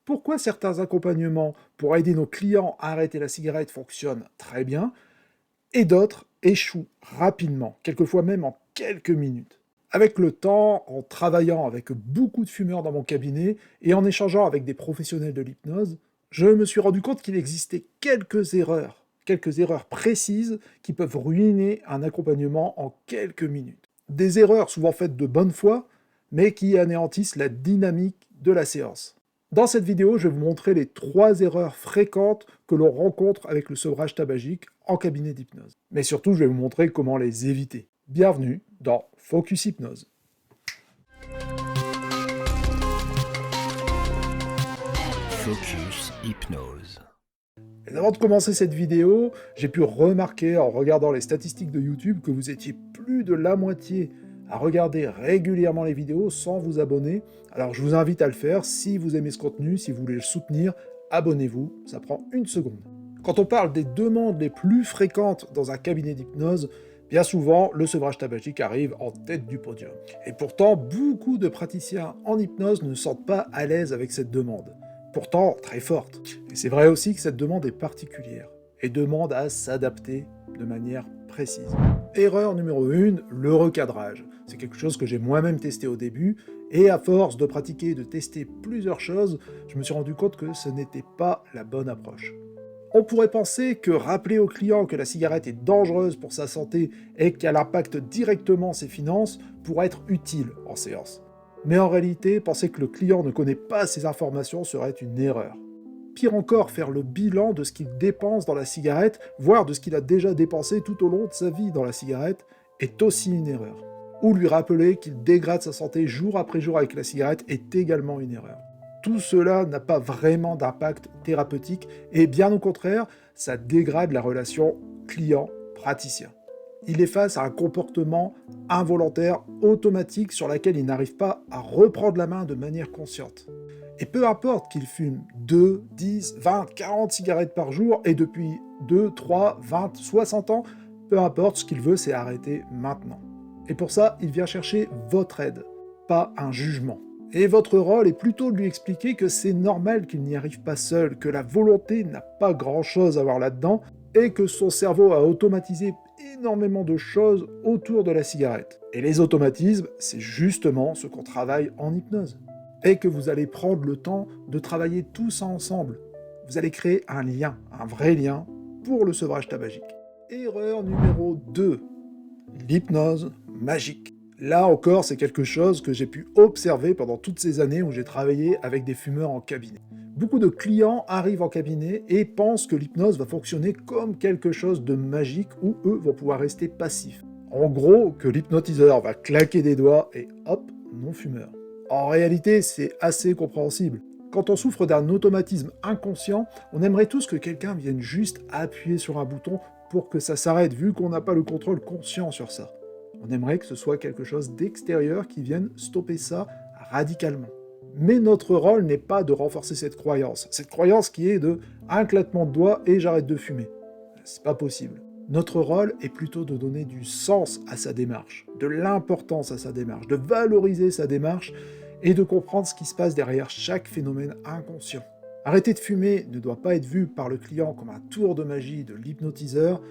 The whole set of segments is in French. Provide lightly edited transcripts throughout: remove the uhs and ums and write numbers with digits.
pourquoi certains accompagnements pour aider nos clients à arrêter la cigarette fonctionnent très bien, et d'autres échouent rapidement, quelquefois même en quelques minutes. Avec le temps, en travaillant avec beaucoup de fumeurs dans mon cabinet et en échangeant avec des professionnels de l'hypnose, je me suis rendu compte qu'il existait quelques erreurs précises qui peuvent ruiner un accompagnement en quelques minutes. Des erreurs souvent faites de bonne foi, mais qui anéantissent la dynamique de la séance. Dans cette vidéo, je vais vous montrer les 3 erreurs fréquentes que l'on rencontre avec le sevrage tabagique en cabinet d'hypnose. Mais surtout, je vais vous montrer comment les éviter. Bienvenue dans Focus Hypnose. Focus Hypnose. Et avant de commencer cette vidéo, j'ai pu remarquer en regardant les statistiques de YouTube que vous étiez plus de la moitié à regarder régulièrement les vidéos sans vous abonner. Alors je vous invite à le faire, si vous aimez ce contenu, si vous voulez le soutenir, abonnez-vous, ça prend 1 seconde. Quand on parle des demandes les plus fréquentes dans un cabinet d'hypnose, bien souvent, le sevrage tabagique arrive en tête du podium. Et pourtant, beaucoup de praticiens en hypnose ne se sentent pas à l'aise avec cette demande. Pourtant, très forte. Et c'est vrai aussi que cette demande est particulière, et demande à s'adapter de manière précise. Erreur numéro 1, le recadrage. C'est quelque chose que j'ai moi-même testé au début, et à force de pratiquer et de tester plusieurs choses, je me suis rendu compte que ce n'était pas la bonne approche. On pourrait penser que rappeler au client que la cigarette est dangereuse pour sa santé et qu'elle impacte directement ses finances pourrait être utile en séance. Mais en réalité, penser que le client ne connaît pas ces informations serait une erreur. Pire encore, faire le bilan de ce qu'il dépense dans la cigarette, voire de ce qu'il a déjà dépensé tout au long de sa vie dans la cigarette, est aussi une erreur. Ou lui rappeler qu'il dégrade sa santé jour après jour avec la cigarette est également une erreur. Tout cela n'a pas vraiment d'impact thérapeutique et bien au contraire, ça dégrade la relation client-praticien. Il est face à un comportement involontaire, automatique, sur lequel il n'arrive pas à reprendre la main de manière consciente. Et peu importe qu'il fume 2, 10, 20, 40 cigarettes par jour, et depuis 2, 3, 20, 60 ans, peu importe, ce qu'il veut, c'est arrêter maintenant. Et pour ça, il vient chercher votre aide, pas un jugement. Et votre rôle est plutôt de lui expliquer que c'est normal qu'il n'y arrive pas seul, que la volonté n'a pas grand-chose à voir là-dedans, et que son cerveau a automatisé énormément de choses autour de la cigarette. Et les automatismes, c'est justement ce qu'on travaille en hypnose. Et que vous allez prendre le temps de travailler tout ça ensemble. Vous allez créer un lien, un vrai lien, pour le sevrage tabagique. Erreur numéro 2. L'hypnose magique. Là encore, c'est quelque chose que j'ai pu observer pendant toutes ces années où j'ai travaillé avec des fumeurs en cabinet. Beaucoup de clients arrivent en cabinet et pensent que l'hypnose va fonctionner comme quelque chose de magique où eux vont pouvoir rester passifs. En gros, que l'hypnotiseur va claquer des doigts et hop, non-fumeur. En réalité, c'est assez compréhensible. Quand on souffre d'un automatisme inconscient, on aimerait tous que quelqu'un vienne juste appuyer sur un bouton pour que ça s'arrête, vu qu'on n'a pas le contrôle conscient sur ça. On aimerait que ce soit quelque chose d'extérieur qui vienne stopper ça radicalement. Mais notre rôle n'est pas de renforcer cette croyance qui est de un claquement de doigts et j'arrête de fumer. C'est pas possible. Notre rôle est plutôt de donner du sens à sa démarche, de l'importance à sa démarche, de valoriser sa démarche et de comprendre ce qui se passe derrière chaque phénomène inconscient. Arrêter de fumer ne doit pas être vu par le client comme un tour de magie de l'hypnotiseur,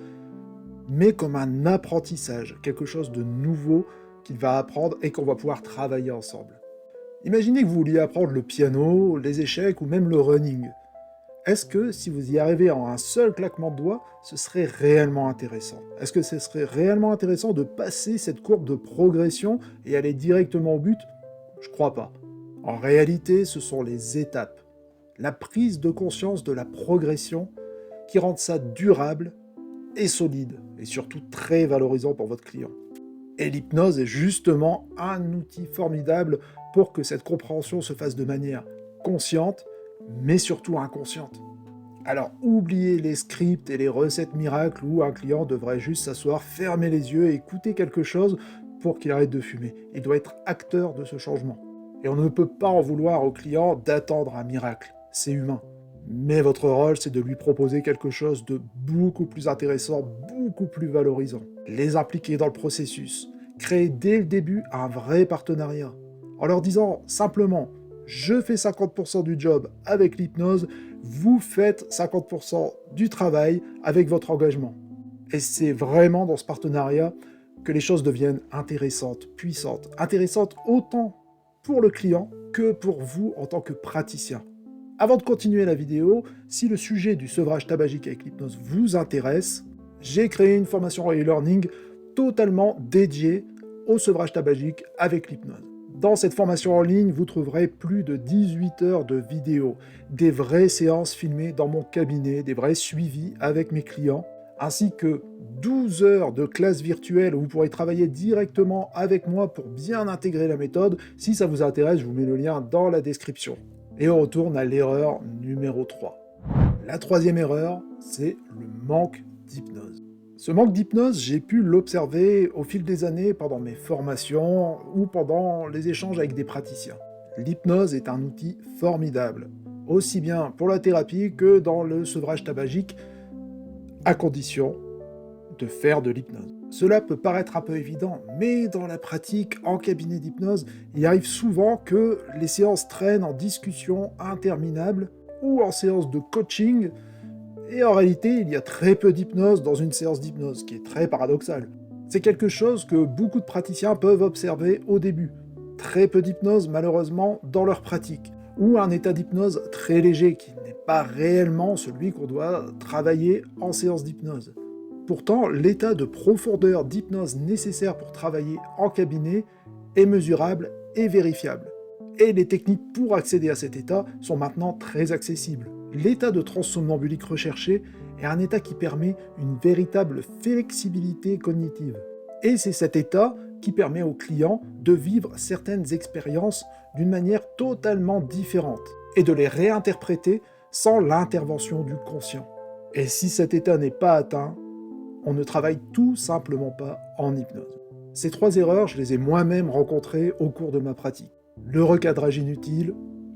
mais comme un apprentissage, quelque chose de nouveau qu'il va apprendre et qu'on va pouvoir travailler ensemble. Imaginez que vous vouliez apprendre le piano, les échecs ou même le running. Est-ce que si vous y arrivez en un seul claquement de doigts, ce serait réellement intéressant? Est-ce que ce serait réellement intéressant de passer cette courbe de progression et aller directement au but? Je crois pas. En réalité, ce sont les étapes, la prise de conscience de la progression qui rendent ça durable et solide, et surtout très valorisant pour votre client. Et l'hypnose est justement un outil formidable pour que cette compréhension se fasse de manière consciente, mais surtout inconsciente. Alors oubliez les scripts et les recettes miracles où un client devrait juste s'asseoir, fermer les yeux et écouter quelque chose pour qu'il arrête de fumer. Il doit être acteur de ce changement. Et on ne peut pas en vouloir au client d'attendre un miracle, c'est humain. Mais votre rôle, c'est de lui proposer quelque chose de beaucoup plus intéressant, beaucoup plus valorisant. Les impliquer dans le processus, créer dès le début un vrai partenariat. En leur disant simplement, je fais 50% du job avec l'hypnose, vous faites 50% du travail avec votre engagement. Et c'est vraiment dans ce partenariat que les choses deviennent intéressantes, puissantes, intéressantes autant pour le client que pour vous en tant que praticien. Avant de continuer la vidéo, si le sujet du sevrage tabagique avec l'hypnose vous intéresse, j'ai créé une formation e-learning totalement dédiée au sevrage tabagique avec l'hypnose. Dans cette formation en ligne, vous trouverez plus de 18 heures de vidéos, des vraies séances filmées dans mon cabinet, des vrais suivis avec mes clients, ainsi que 12 heures de classe virtuelle où vous pourrez travailler directement avec moi pour bien intégrer la méthode. Si ça vous intéresse, je vous mets le lien dans la description. Et on retourne à l'erreur numéro 3. La troisième erreur, c'est le manque d'hypnose. Ce manque d'hypnose, j'ai pu l'observer au fil des années pendant mes formations ou pendant les échanges avec des praticiens. L'hypnose est un outil formidable, aussi bien pour la thérapie que dans le sevrage tabagique, à condition de faire de l'hypnose. Cela peut paraître un peu évident, mais dans la pratique, en cabinet d'hypnose, il arrive souvent que les séances traînent en discussion interminable ou en séance de coaching, et en réalité, il y a très peu d'hypnose dans une séance d'hypnose, ce qui est très paradoxal. C'est quelque chose que beaucoup de praticiens peuvent observer au début. Très peu d'hypnose, malheureusement, dans leur pratique, ou un état d'hypnose très léger, qui n'est pas réellement celui qu'on doit travailler en séance d'hypnose. Pourtant, l'état de profondeur d'hypnose nécessaire pour travailler en cabinet est mesurable et vérifiable. Et les techniques pour accéder à cet état sont maintenant très accessibles. L'état de transe somnambulique recherché est un état qui permet une véritable flexibilité cognitive. Et c'est cet état qui permet aux clients de vivre certaines expériences d'une manière totalement différente et de les réinterpréter sans l'intervention du conscient. Et si cet état n'est pas atteint, on ne travaille tout simplement pas en hypnose. Ces 3 erreurs, je les ai moi-même rencontrées au cours de ma pratique. Le recadrage inutile,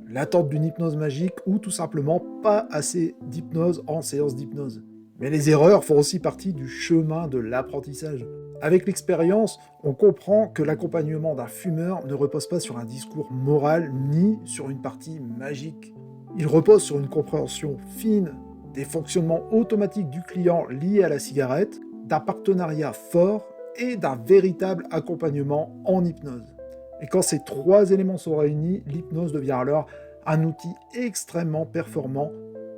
l'attente d'une hypnose magique ou tout simplement pas assez d'hypnose en séance d'hypnose. Mais les erreurs font aussi partie du chemin de l'apprentissage. Avec l'expérience, on comprend que l'accompagnement d'un fumeur ne repose pas sur un discours moral ni sur une partie magique. Il repose sur une compréhension fine des fonctionnements automatiques du client liés à la cigarette, d'un partenariat fort et d'un véritable accompagnement en hypnose. Et quand ces 3 éléments sont réunis, l'hypnose devient alors un outil extrêmement performant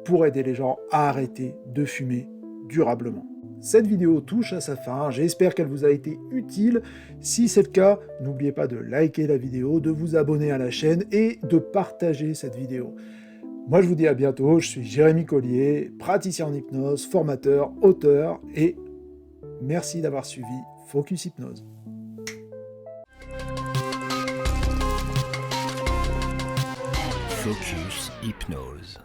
pour aider les gens à arrêter de fumer durablement. Cette vidéo touche à sa fin, j'espère qu'elle vous a été utile. Si c'est le cas, n'oubliez pas de liker la vidéo, de vous abonner à la chaîne et de partager cette vidéo. Moi je vous dis à bientôt, je suis Jérémy Collier, praticien en hypnose, formateur, auteur et merci d'avoir suivi Focus Hypnose. Focus Hypnose.